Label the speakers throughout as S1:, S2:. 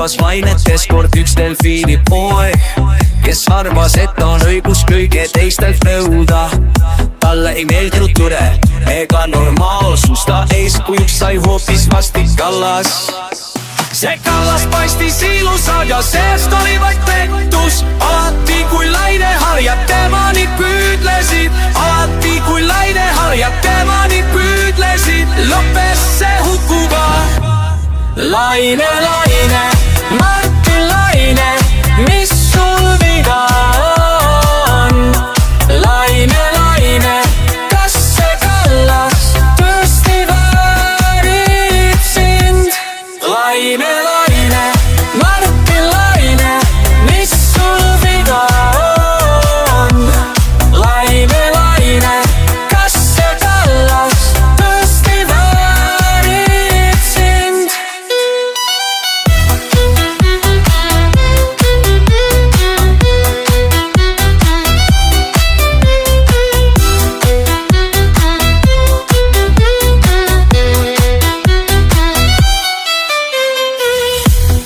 S1: hüppas lainetes kord üks delfiini poeg, kes arvas, et on õigus kõige teistelt nõuda. Talle ei meeldinud tõde ega normaalsus, ta eeskujuks sai hoopis vastik kallas. See kallas paistis ilus, aga seest oli vaid pettus. Alati kui laineharjad temani püüdlesid, alati kui laineharjad temani püüdlesid, lõppes see hukuga. Laine, laine, Martin Laine, mis sul viga on? Laine, laine, kas see kallas tõesti väärib sind? Laine, laine, Martin Laine, mis sul viga on? Laine, laine, kas see kallas tõesti väärib sind?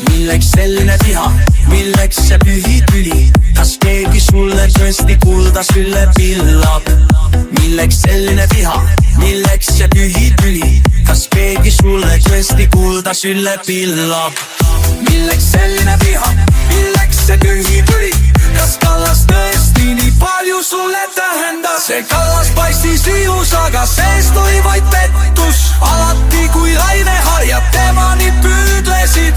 S1: Milleks selline viha, milleks see pühi tüli? Kas keegi sulle tõesti kulda sülle pillab? Milleks selline viha, milleks see pühi tüli? Kas keegi sulle tõesti kulda sülle pillab? Milleks selline viha, milleks see pühi tüli? Kas kallas tõesti nii palju sulle tähendab? See kallas paistis ilus, aga seest oli vaid pettus. Alati kui laineharjad temani püüdlesid,